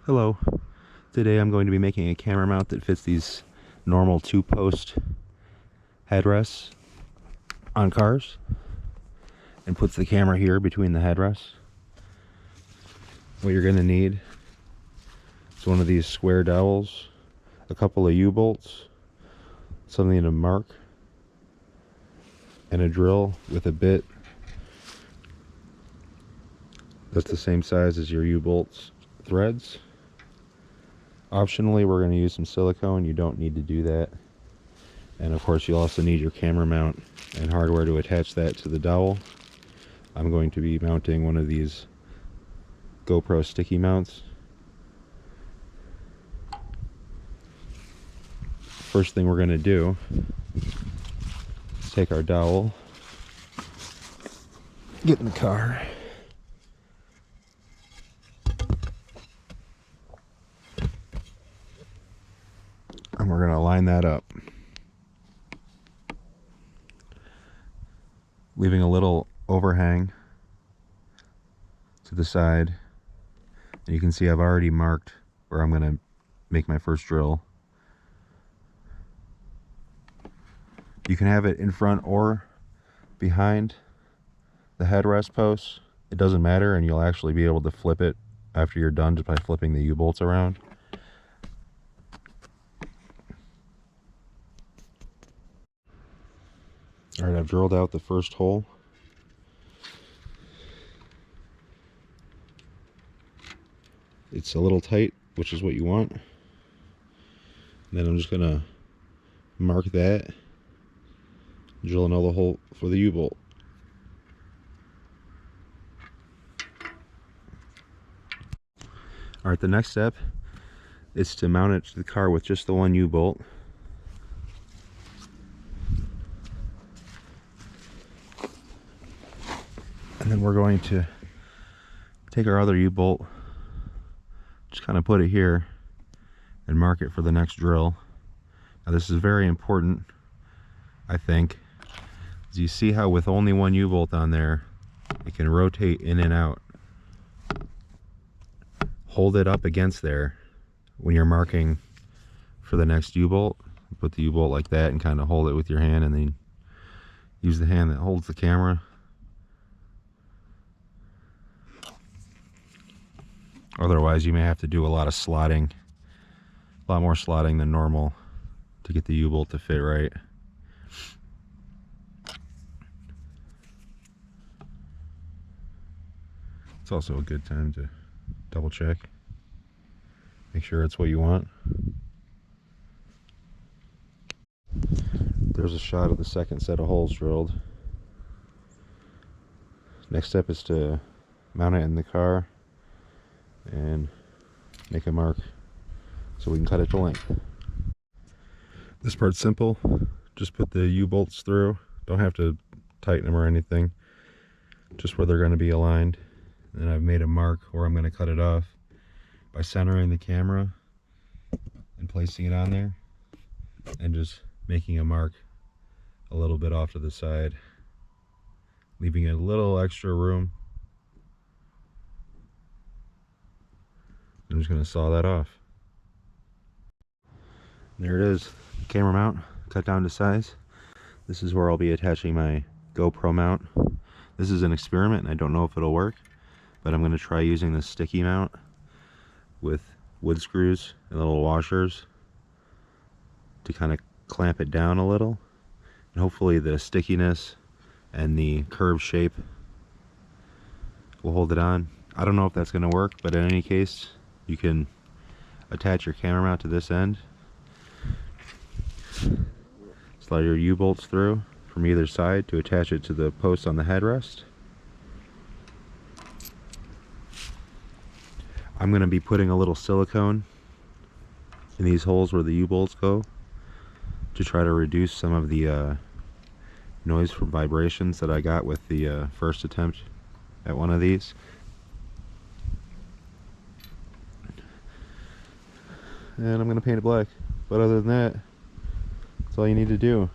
Hello. Today I'm going to be making a camera mount that fits these normal 2-post headrests on cars and puts the camera here between the headrests. What you're going to need is one of these square dowels, a couple of U-bolts, something to mark, and a drill with a bit that's the same size as your U-bolts threads. Optionally, we're going to use some silicone. You don't need to do that. And of course, you'll also need your camera mount and hardware to attach that to the dowel. I'm going to be mounting one of these GoPro sticky mounts. First thing we're going to do is take our dowel, get in the car, and we're going to line that up, leaving a little overhang to the side. And you can see I've already marked where I'm going to make my first drill. You can have it in front or behind the headrest posts. It doesn't matter, and you'll actually be able to flip it after you're done just by flipping the U-bolts around. Alright, I've drilled out the first hole. It's a little tight, which is what you want. And then I'm just going to mark that, drill another hole for the U-bolt. Alright, the next step is to mount it to the car with just the one U-bolt. And then we're going to take our other U-bolt, just kind of put it here and mark it for the next drill. Now this is very important, I think. As you see how with only one U-bolt on there, it can rotate in and out. Hold it up against there when you're marking for the next U-bolt. Put the U-bolt like that and kind of hold it with your hand, and then use the hand that holds the camera. Otherwise, you may have to do a lot of slotting, a lot more slotting than normal to get the U-bolt to fit right. It's also a good time to double check, make sure it's what you want. There's a shot of the second set of holes drilled. Next step is to mount it in the car and make a mark so we can cut it to length. This part's simple. Just put the U-bolts through. Don't have to tighten them or anything. Just where they're going to be aligned. And I've made a mark where I'm going to cut it off by centering the camera and placing it on there, and just making a mark a little bit off to the side, leaving a little extra room. I'm just going to saw that off. There it is, camera mount cut down to size. This is where I'll be attaching my GoPro mount. This is an experiment and I don't know if it'll work, but I'm going to try using this sticky mount with wood screws and little washers to kind of clamp it down a little, and hopefully the stickiness and the curved shape will hold it on. I don't know if that's going to work, but in any case, you can attach your camera mount to this end, slide your U-bolts through from either side to attach it to the post on the headrest. I'm going to be putting a little silicone in these holes where the U-bolts go to try to reduce some of the noise from vibrations that I got with the first attempt at one of these. And I'm going to paint it black. But other than that, that's all you need to do.